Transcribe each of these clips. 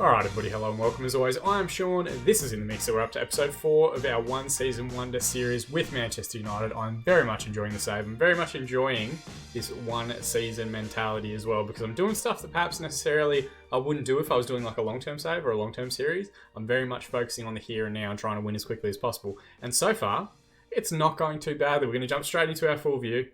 Alright everybody, hello and welcome as always. I'm Sean, this is In The Mix, so we're up to episode 4 of our One Season Wonder series with Manchester United. I'm very much enjoying the save. I'm very much enjoying this one season mentality as well, because I'm doing stuff that perhaps necessarily I wouldn't do if I was doing like a long-term save or a long-term series. I'm very much focusing on the here and now and trying to win as quickly as possible. And so far, it's not going too badly. We're going to jump straight into our full view.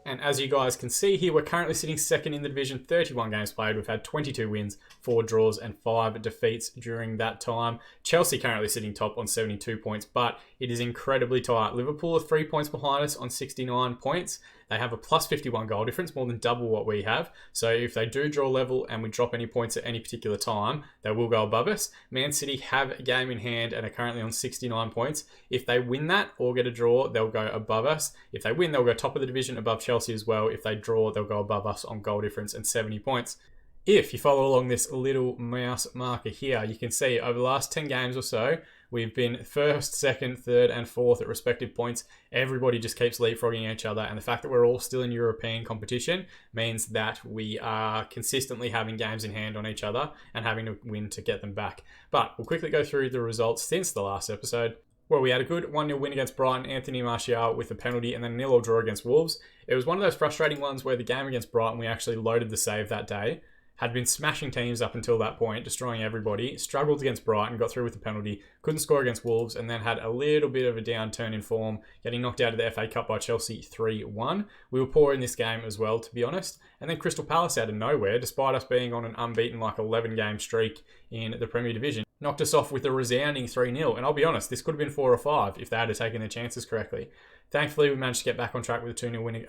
And as you guys can see here, we're currently sitting second in the division, 31 games played. We've had 22 wins, 4 draws and 5 defeats during that time. Chelsea currently sitting top on 72 points, but it is incredibly tight. Liverpool are 3 points behind us on 69 points. They have a plus 51 goal difference, more than double what we have. So if they do draw level and we drop any points at any particular time, they will go above us. Man City have a game in hand and are currently on 69 points. If they win that or get a draw, they'll go above us. If they win, they'll go top of the division above Chelsea as well. If they draw, they'll go above us on goal difference and 70 points. If you follow along this little mouse marker here, you can see over the last 10 games or so, we've been first, second, third, and fourth at respective points. Everybody just keeps leapfrogging each other. And the fact that we're all still in European competition means that we are consistently having games in hand on each other and having to win to get them back. But we'll quickly go through the results since the last episode, where we had a good 1-0 win against Brighton, Anthony Martial with a penalty, and then a 0-0 draw against Wolves. It was one of those frustrating ones where the game against Brighton, we actually loaded the save that day, had been smashing teams up until that point, destroying everybody, struggled against Brighton, got through with the penalty, couldn't score against Wolves, and then had a little bit of a downturn in form, getting knocked out of the FA Cup by Chelsea 3-1. We were poor in this game as well, to be honest. And then Crystal Palace out of nowhere, despite us being on an unbeaten 11-game streak in the Premier Division, knocked us off with a resounding 3-0. And I'll be honest, this could have been 4 or 5 if they had taken their chances correctly. Thankfully, we managed to get back on track with a 2-0 win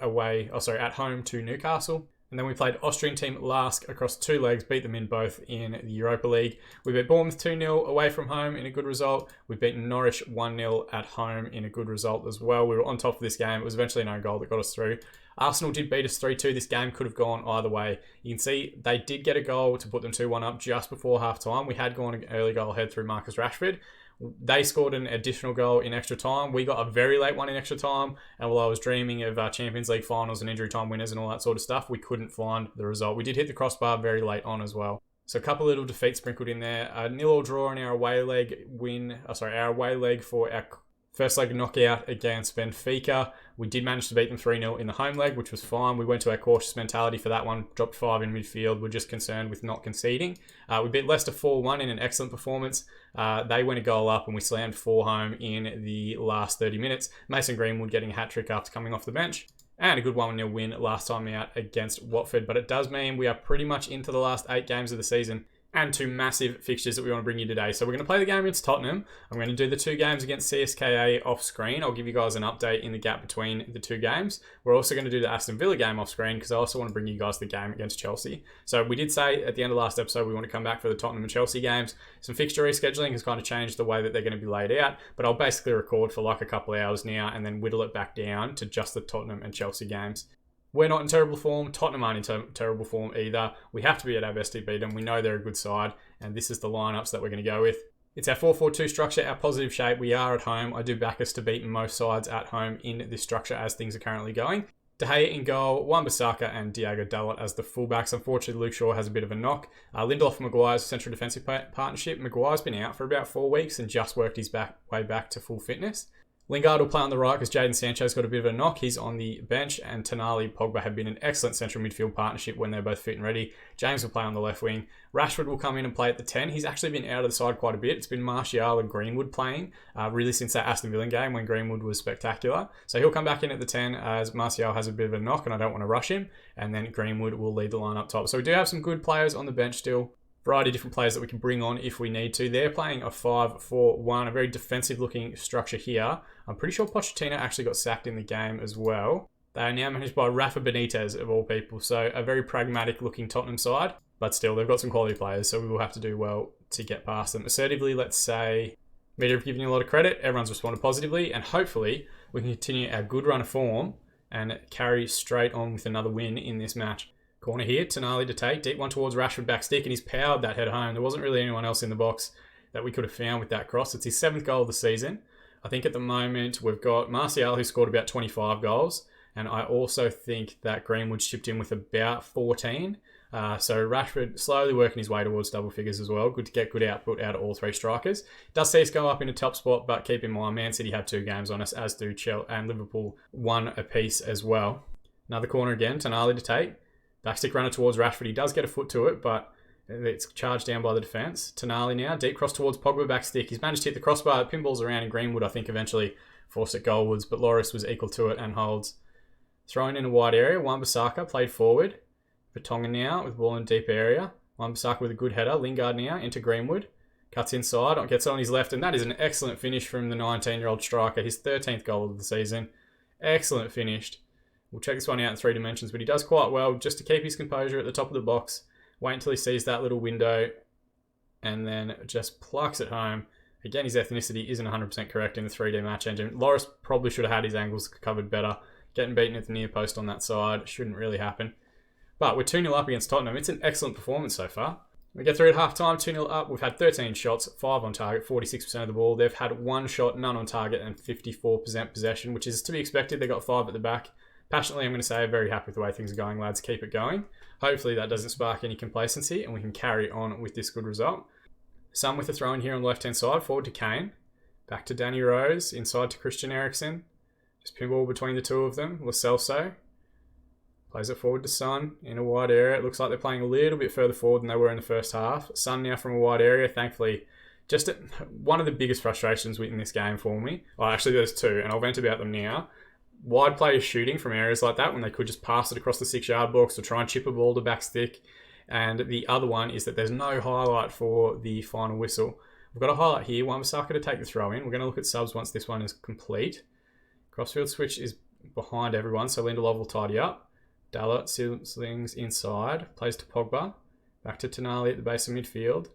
at home to Newcastle. And then we played Austrian team Lask across 2 legs, beat them in both in the Europa League. We beat Bournemouth 2-0 away from home in a good result. We beat Norwich 1-0 at home in a good result as well. We were on top of this game. It was eventually an own goal that got us through. Arsenal did beat us 3-2. This game could have gone either way. You can see they did get a goal to put them 2-1 up just before half-time. We had gone an early goal ahead through Marcus Rashford. They scored an additional goal in extra time. We got a very late one in extra time. And while I was dreaming of Champions League finals and injury time winners and all that sort of stuff, we couldn't find the result. We did hit the crossbar very late on as well. So a couple little defeats sprinkled in there. A 0-0 draw in our away leg for our first leg knockout against Benfica. We did manage to beat them 3-0 in the home leg, which was fine. We went to our cautious mentality for that one, dropped 5 in midfield. We're just concerned with not conceding. We beat Leicester 4-1 in an excellent performance. They went a goal up and we slammed 4 home in the last 30 minutes. Mason Greenwood getting a hat-trick after coming off the bench. And a good 1-0 win last time out against Watford. But it does mean we are pretty much into the last 8 games of the season, and 2 massive fixtures that we want to bring you today. So we're going to play the game against Tottenham. I'm going to do the 2 games against CSKA off screen. I'll give you guys an update in the gap between the 2 games. We're also going to do the Aston Villa game off screen because I also want to bring you guys the game against Chelsea. So we did say at the end of last episode we want to come back for the Tottenham and Chelsea games. Some fixture rescheduling has kind of changed the way that they're going to be laid out, but I'll basically record for a couple of hours now and then whittle it back down to just the Tottenham and Chelsea games. We're not in terrible form. Tottenham aren't in terrible form either. We have to be at our best to beat them. We know they're a good side, and this is the lineups that we're going to go with. It's our 4-4-2 structure, our positive shape. We are at home. I do back us to beat most sides at home in this structure as things are currently going. De Gea in goal, Wan-Bissaka and Diogo Dalot as the fullbacks. Unfortunately, Luke Shaw has a bit of a knock. Lindelof and Maguire's central defensive partnership. Maguire's been out for about 4 weeks and just worked his way back to full fitness. Lingard will play on the right because Jadon Sancho's got a bit of a knock. He's on the bench, and Tonali Pogba have been an excellent central midfield partnership when they're both fit and ready. James will play on the left wing. Rashford will come in and play at the 10. He's actually been out of the side quite a bit. It's been Martial and Greenwood playing really since that Aston Villa game when Greenwood was spectacular. So he'll come back in at the 10 as Martial has a bit of a knock and I don't want to rush him. And then Greenwood will lead the line up top. So we do have some good players on the bench still. Variety of different players that we can bring on if we need to. They're playing a 5-4-1, a very defensive looking structure here. I'm pretty sure Pochettino actually got sacked in the game as well. They are now managed by Rafa Benitez of all people, so a very pragmatic looking Tottenham side, but still they've got some quality players, so we will have to do well to get past them. Assertively, let's say, media have given you a lot of credit, everyone's responded positively, and hopefully we can continue our good run of form and carry straight on with another win in this match. Corner here, Tonali to take. Deep one towards Rashford back stick, and he's powered that head home. There wasn't really anyone else in the box that we could have found with that cross. It's his 7th goal of the season. I think at the moment we've got Martial, who scored about 25 goals. And I also think that Greenwood chipped in with about 14. So Rashford slowly working his way towards double figures as well. Good to get good output out of all three strikers. Does see us go up in a top spot, but keep in mind, Man City have 2 games on us, as do Chelsea and Liverpool 1 apiece as well. Another corner again, Tonali to take. Backstick runner towards Rashford. He does get a foot to it, but it's charged down by the defence. Tonali now, deep cross towards Pogba, backstick. He's managed to hit the crossbar. Pinballs around, and Greenwood, I think, eventually forced it goalwards, but Loris was equal to it and holds. Thrown in a wide area, Wan-Bissaka played forward. Vertonghen now with ball in deep area. Wan-Bissaka with a good header. Lingard now into Greenwood. Cuts inside, gets it on his left, and that is an excellent finish from the 19-year-old striker. His 13th goal of the season. Excellent finished. We'll check this one out in 3 dimensions, but he does quite well just to keep his composure at the top of the box. Wait until he sees that little window and then just plucks it home. Again, his ethnicity isn't 100% correct in the 3D match engine. Loris probably should have had his angles covered better. Getting beaten at the near post on that side shouldn't really happen. But we're 2-0 up against Tottenham. It's an excellent performance so far. We get through at half-time, 2-0 up. We've had 13 shots, 5 on target, 46% of the ball. They've had 1 shot, none on target, and 54% possession, which is to be expected. They got 5 at the back. Passionately, I'm going to say, very happy with the way things are going, lads. Keep it going. Hopefully that doesn't spark any complacency and we can carry on with this good result. Some with a throw in here on the left-hand side, forward to Kane. Back to Danny Rose, inside to Christian Eriksen. Just pinball between the two of them. Lo Celso plays it forward to Son in a wide area. It looks like they're playing a little bit further forward than they were in the first half. Son now from a wide area, thankfully. Just one of the biggest frustrations in this game for me. Well, actually, there's 2, and I'll vent about them now. Wide players shooting from areas like that when they could just pass it across the 6-yard box or try and chip a ball to back stick. And the other one is that there's no highlight for the final whistle. We've got a highlight here. Wan-Bissaka to take the throw in. We're going to look at subs once this one is complete. Crossfield switch is behind everyone, so Lindelof will tidy up. Dalot slings inside, plays to Pogba. Back to Tonali at the base of midfield.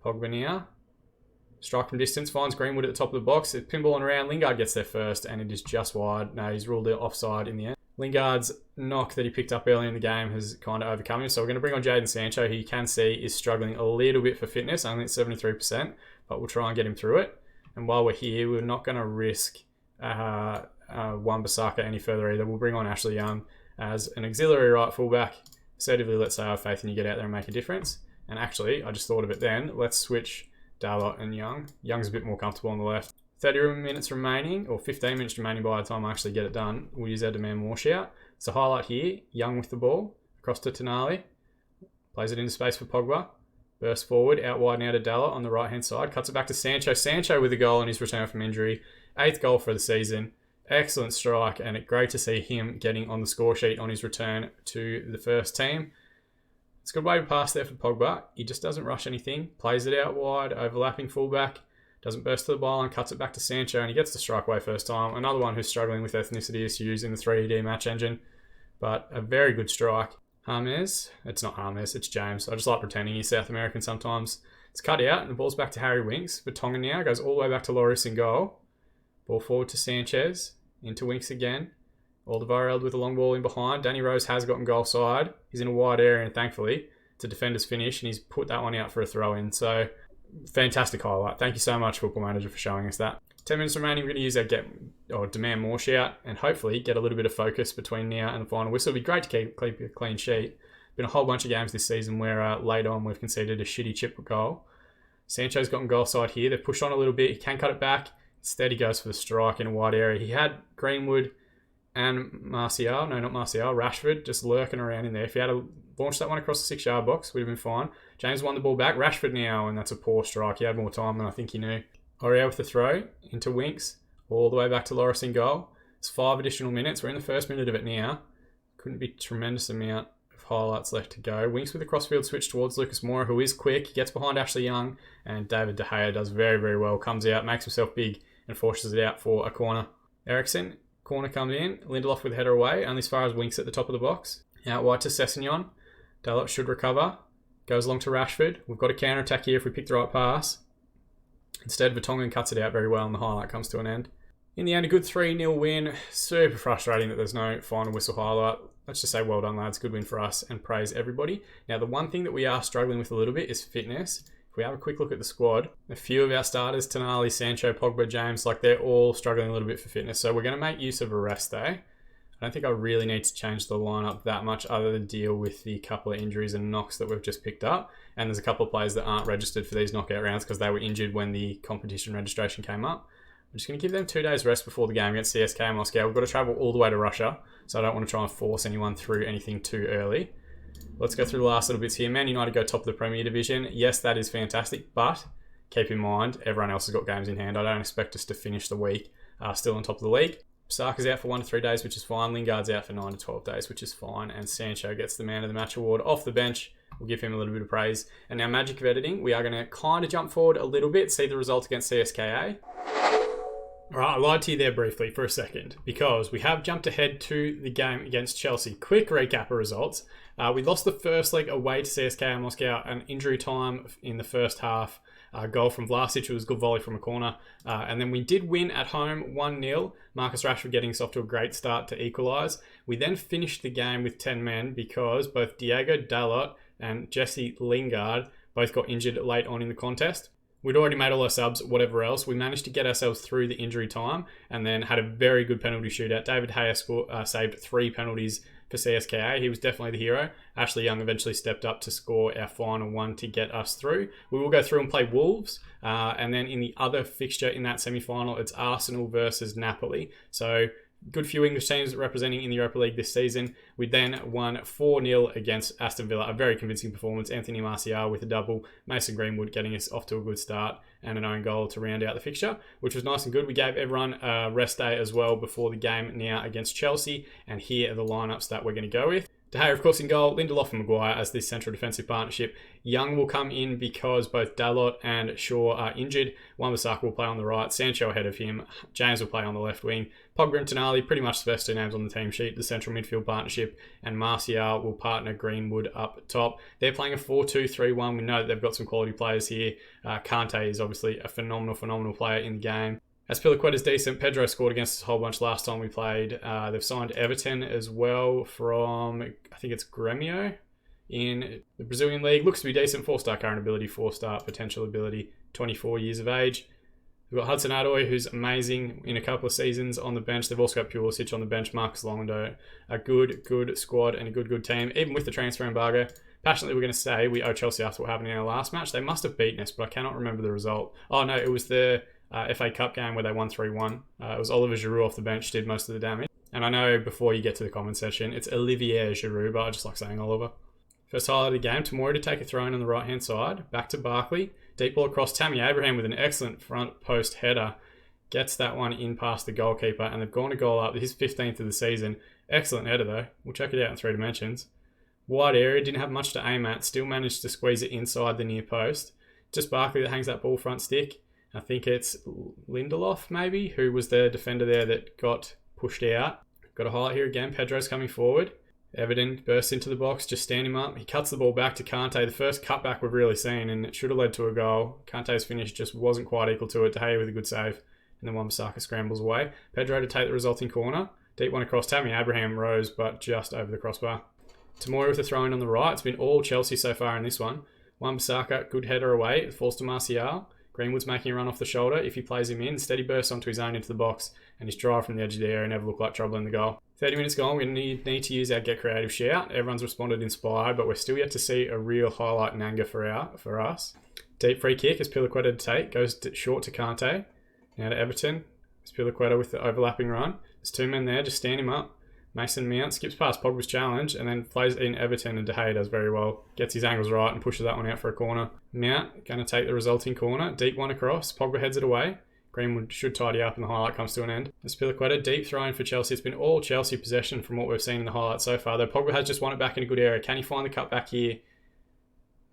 Pogba now. Strike from distance, finds Greenwood at the top of the box. It's pinballing around. Lingard gets there first, and it is just wide. No, he's ruled it offside in the end. Lingard's knock that he picked up early in the game has kind of overcome him. So we're going to bring on Jadon Sancho, who you can see is struggling a little bit for fitness, only at 73%, but we'll try and get him through it. And while we're here, we're not going to risk Wan-Bissaka any further either. We'll bring on Ashley Young as an auxiliary right fullback. Assertively, let's say I have faith in you, get out there and make a difference. And actually, I just thought of it then. Let's switch Dalot and Young. Young's a bit more comfortable on the left. 30 minutes remaining, or 15 minutes remaining by the time I actually get it done. We'll use our demand more shout. So highlight here, Young with the ball, across to Tonali. Plays it into space for Pogba. Bursts forward, out wide now to Dalot on the right-hand side. Cuts it back to Sancho. Sancho with a goal on his return from injury. 8th goal for the season. Excellent strike, and it's great to see him getting on the score sheet on his return to the first team. It's a good way to pass there for Pogba. He just doesn't rush anything. Plays it out wide, overlapping fullback. Doesn't burst to the ball and cuts it back to Sancho, and he gets the strike away first time. Another one who's struggling with ethnicity issues in the 3D match engine, but a very good strike. James, it's not James, it's James. I just like pretending he's South American sometimes. It's cut out, and the ball's back to Harry Winks. Vertonghen now goes all the way back to Loris in goal. Ball forward to Sanchez, into Winks again. Alderweireld with a long ball in behind. Danny Rose has gotten goal side. He's in a wide area, and thankfully, it's a defender's finish, and he's put that one out for a throw-in. So, fantastic highlight. Thank you so much, Football Manager, for showing us that. 10 minutes remaining, we're going to use our demand more shout, and hopefully get a little bit of focus between now and the final whistle. It'd be great to keep a clean sheet. Been a whole bunch of games this season where late on we've conceded a shitty chip goal. Sancho's gotten goal side here. They've pushed on a little bit. He can cut it back. Instead, he goes for the strike in a wide area. He had Greenwood and Rashford just lurking around in there. If he had launched that one across the 6-yard box, we'd have been fine. James won the ball back. Rashford now, and that's a poor strike. He had more time than I think he knew. Aurier with the throw into Winks, all the way back to Loris in goal. It's 5 additional minutes. We're in the first minute of it now. Couldn't be a tremendous amount of highlights left to go. Winks with a crossfield switch towards Lucas Moura, who is quick. He gets behind Ashley Young, and David De Gea does very, very well. Comes out, makes himself big, and forces it out for a corner. Eriksen, corner comes in. Lindelof with the header away, only as far as Winks at the top of the box. Out wide to Sessegnon. Dalot should recover. Goes along to Rashford. We've got a counter-attack here if we pick the right pass. Instead, Vertonghen cuts it out very well, and the highlight comes to an end. In the end, a good 3-0 win. Super frustrating that there's no final whistle highlight. Let's just say well done, lads. Good win for us, and praise everybody. Now, the one thing that we are struggling with a little bit is fitness. If we have a quick look at the squad, a few of our starters, Tonali, Sancho, Pogba, James, they're all struggling a little bit for fitness. So we're going to make use of a rest day. I don't think I really need to change the lineup that much other than deal with the couple of injuries and knocks that we've just picked up. And there's a couple of players that aren't registered for these knockout rounds because they were injured when the competition registration came up. I'm just going to give them 2 days rest before the game against CSKA Moscow. We've got to travel all the way to Russia, so I don't want to try and force anyone through anything too early. Let's go through the last little bits here. Man United go top of the Premier Division. Yes, that is fantastic, but keep in mind, everyone else has got games in hand. I don't expect us to finish the week still on top of the league. Saka's out for 1 to 3 days, which is fine. Lingard's out for 9 to 12 days, which is fine. And Sancho gets the Man of the Match award off the bench. We'll give him a little bit of praise. And now, magic of editing, we are going to kind of jump forward a little bit, see the result against CSKA. All right, I lied to you there briefly for a second because we have jumped ahead to the game against Chelsea. Quick recap of results. We lost the first leg away to CSKA Moscow, an injury time in the first half. Goal from Vlasic, it was a good volley from a corner. And then we did win at home 1-0. Marcus Rashford getting us off to a great start to equalise. We then finished the game with 10 men because both Diego Dalot and Jesse Lingard both got injured late on in the contest. We'd already made all our subs, whatever else. We managed to get ourselves through the injury time and then had a very good penalty shootout. David Hayes saved 3 penalties for CSKA. He was definitely the hero. Ashley Young eventually stepped up to score our final one to get us through. We will go through and play Wolves. And then in the other fixture in that semi-final, it's Arsenal versus Napoli. So good few English teams representing in the Europa League this season. We then won 4-0 against Aston Villa. A very convincing performance. Anthony Martial with a double. Mason Greenwood getting us off to a good start and an own goal to round out the fixture, which was nice and good. We gave everyone a rest day as well before the game now against Chelsea. And here are the lineups that we're going to go with. De Gea, of course, in goal. Lindelof and Maguire as the central defensive partnership. Young will come in because both Dalot and Shaw are injured. Wan-Bissaka will play on the right. Sancho ahead of him. James will play on the left wing. Pogba and Tonali, pretty much the best 2 names on the team sheet. The central midfield partnership. And Martial will partner Greenwood up top. They're playing a 4-2-3-1. We know that they've got some quality players here. Kante is obviously a phenomenal player in the game. Azpilicueta's decent. Pedro scored against us a whole bunch last time we played. They've signed Everton as well from, I think it's Grêmio in the Brazilian league. Looks to be decent. 4-star current ability, 4-star potential ability, 24 years of age. We've got Hudson-Odoi, who's amazing in a couple of seasons on the bench. They've also got Pulisic on the bench, Marcus Longlando. A good squad and a good team, even with the transfer embargo. Passionately, we're going to say we owe Chelsea after what happened in our last match. They must have beaten us, but I cannot remember the result. Oh, no, it was the FA Cup game where they won 3-1. It was Oliver Giroud off the bench, did most of the damage. And I know before you get to the comment section, it's Olivier Giroud, but I just like saying Oliver. First highlight of the game, Tomori to take a throw in on the right-hand side. Back to Barkley. Deep ball across. Tammy Abraham with an excellent front post header. Gets that one in past the goalkeeper, and they've gone a goal up. His 15th of the season. Excellent header, though. We'll check it out in 3 dimensions. Wide area, didn't have much to aim at. Still managed to squeeze it inside the near post. Just Barkley that hangs that ball front stick. I think it's Lindelof, maybe, who was the defender there that got pushed out. Got a highlight here again. Pedro's coming forward. Everton bursts into the box, just stand him up. He cuts the ball back to Kante. The first cutback we've really seen, and it should have led to a goal. Kante's finish just wasn't quite equal to it. De Gea with a good save, and then Wan-Bissaka scrambles away. Pedro to take the resulting corner. Deep one across. Tammy Abraham rose, but just over the crossbar. Tomori with a throw-in on the right. It's been all Chelsea so far in this one. Wan-Bissaka, good header away. It falls to Martial. Greenwood's making a run off the shoulder. If he plays him in, instead he bursts onto his own into the box, and his drive from the edge of the area never looked like trouble in the goal. 30 minutes gone, we need to use our Get Creative shout. Everyone's responded inspired, but we're still yet to see a real highlight in anger for us. Deep free kick as Azpilicueta to take, goes short to Kante. Now to Everton. Azpilicueta with the overlapping run. There's 2 men there, just stand him up. Mason Mount skips past Pogba's challenge and then plays in Everton, and De Gea does very well. Gets his angles right and pushes that one out for a corner. Mount going to take the resulting corner. Deep one across. Pogba heads it away. Greenwood should tidy up and the highlight comes to an end. Azpilicueta, deep throw in for Chelsea. It's been all Chelsea possession from what we've seen in the highlights so far, though Pogba has just won it back in a good area. Can he find the cut back here?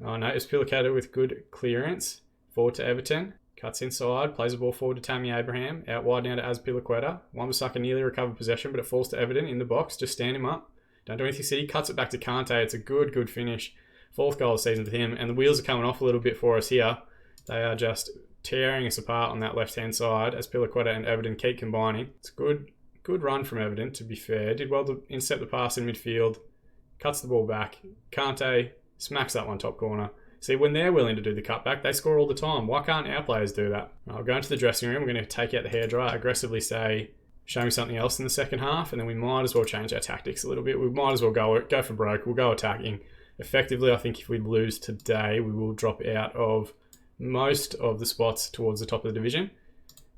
Oh no, Azpilicueta with good clearance. Forward to Everton. Cuts inside, plays the ball forward to Tammy Abraham. Out wide now to Azpilicueta. Wan-Bissaka nearly recovered possession, but it falls to Everton in the box. Just stand him up. Don't do anything City. Cuts it back to Kante. It's a good finish. 4th goal of the season for him. And the wheels are coming off a little bit for us here. They are just tearing us apart on that left-hand side as Azpilicueta and Everton keep combining. It's good run from Everton, to be fair. Did well to intercept the pass in midfield. Cuts the ball back. Kante smacks that one top corner. See, when they're willing to do the cutback, they score all the time. Why can't our players do that? I'll go into the dressing room. We're going to take out the hairdryer, aggressively say, show me something else in the second half, and then we might as well change our tactics a little bit. We might as well go for broke. We'll go attacking. Effectively, I think if we lose today, we will drop out of most of the spots towards the top of the division.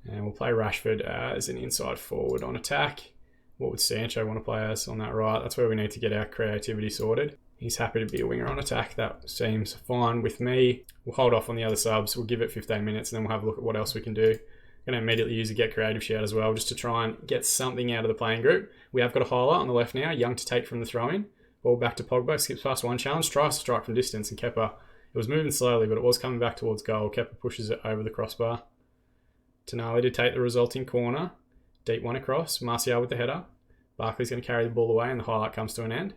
And we'll play Rashford as an inside forward on attack. What would Sancho want to play as on that right? That's where we need to get our creativity sorted. He's happy to be a winger on attack. That seems fine with me. We'll hold off on the other subs. We'll give it 15 minutes and then we'll have a look at what else we can do. I'm going to immediately use a get creative shout as well, just to try and get something out of the playing group. We have got a highlight on the left now. Young to take from the throw-in. Ball back to Pogba. Skips past one challenge. Tries to strike from distance, and Kepa, it was moving slowly, but it was coming back towards goal. Kepa pushes it over the crossbar. Tonali to take the resulting corner. Deep one across. Martial with the header. Barkley's going to carry the ball away, and the highlight comes to an end.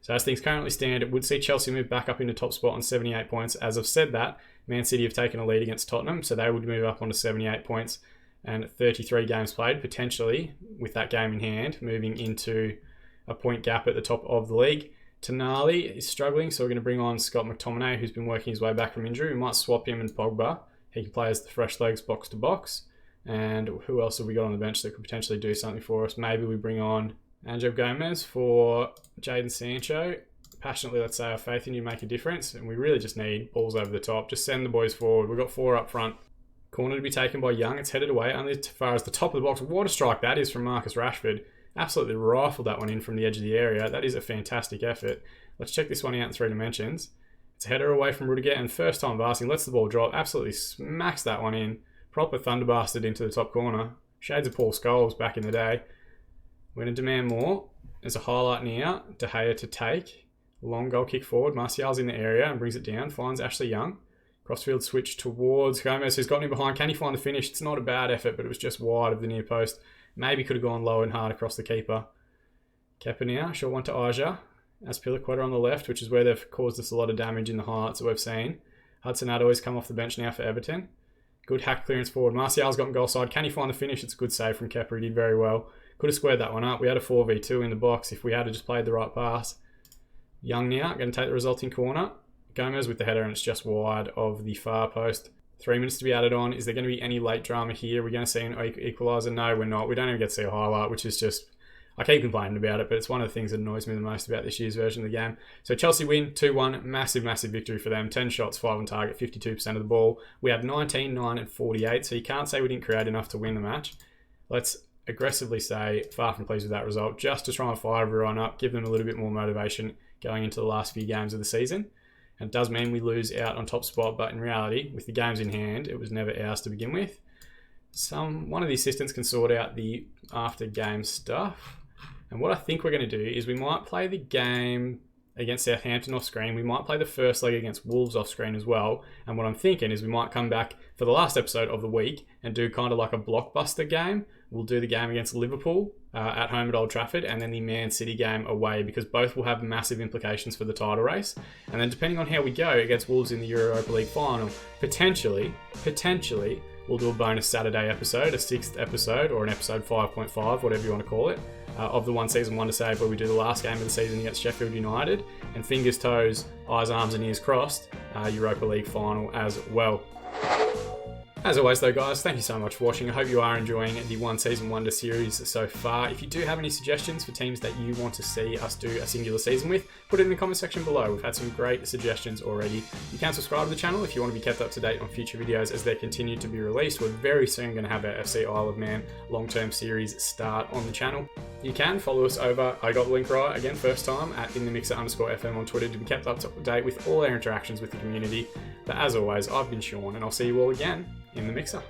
So as things currently stand, it would see Chelsea move back up into top spot on 78 points. As I've said that, Man City have taken a lead against Tottenham, so they would move up onto 78 points and 33 games played, potentially, with that game in hand, moving into a point gap at the top of the league. Tonali is struggling, so we're going to bring on Scott McTominay, who's been working his way back from injury. We might swap him and Pogba. He can play as the fresh legs box to box. And who else have we got on the bench that could potentially do something for us? Maybe we bring on Angel Gomez for Jadon Sancho. Passionately, let's say our faith in you make a difference, and we really just need balls over the top. Just send the boys forward. We've got 4 up front. Corner to be taken by Young. It's headed away only as far as the top of the box. What a strike that is from Marcus Rashford. Absolutely rifled that one in from the edge of the area. That is a fantastic effort. Let's check this one out in 3 dimensions. It's a header away from Rudiger, and first time passing, lets the ball drop. Absolutely smacks that one in. Proper thunderbasted into the top corner. Shades of Paul Scholes back in the day. We're going to demand more. There's a highlight near. De Gea to take. Long goal kick forward. Martial's in the area and brings it down. Finds Ashley Young. Crossfield switch towards Gomez, who's got him behind. Can he find the finish? It's not a bad effort, but it was just wide of the near post. Maybe could have gone low and hard across the keeper. Kepa now. Short one to Aja. Azpilicueta on the left, which is where they've caused us a lot of damage in the highlights that we've seen. Hudson-Odoi come off the bench now for Everton. Good hack clearance forward. Martial's got him goal side. Can he find the finish? It's a good save from Kepa. He did very well. Could have squared that one up. We had a 4v2 in the box if we had just played the right pass. Young now, going to take the resulting corner. Gomez with the header, and it's just wide of the far post. 3 minutes to be added on. Is there going to be any late drama here? We're going to see an equaliser? No, we're not. We don't even get to see a highlight, which is just... I keep complaining about it, but it's one of the things that annoys me the most about this year's version of the game. So Chelsea win 2-1. Massive, massive victory for them. 10 shots, 5 on target, 52% of the ball. We have 19, 9 and 48, so you can't say we didn't create enough to win the match. Let's aggressively say far from pleased with that result, just to try and fire everyone up, give them a little bit more motivation going into the last few games of the season. And it does mean we lose out on top spot, but in reality, with the games in hand, it was never ours to begin with. One of the assistants can sort out the after-game stuff. And what I think we're going to do is we might play the game against Southampton off screen. We might play the first leg against Wolves off screen as well. And what I'm thinking is we might come back for the last episode of the week and do kind of like a blockbuster game. We'll do the game against Liverpool at home at Old Trafford, and then the Man City game away, because both will have massive implications for the title race. And then depending on how we go against Wolves in the Europa League final, potentially, we'll do a bonus Saturday episode, a 6th episode, or an episode 5.5, whatever you want to call it, of the One Season Wonder Save, where we do the last game of the season against Sheffield United, and fingers, toes, eyes, arms and ears crossed, Europa League final as well. As always though guys, thank you so much for watching. I hope you are enjoying the One Season Wonder series so far. If you do have any suggestions for teams that you want to see us do a singular season with, put it in the comment section below. We've had some great suggestions already. You can subscribe to the channel if you want to be kept up to date on future videos as they continue to be released. We're very soon going to have our FC Isle of Man long-term series start on the channel. You can follow us over, I got the link right, again first time, at InTheMixer_FM on Twitter to be kept up to date with all our interactions with the community. But as always, I've been Sean, and I'll see you all again in the Mixer.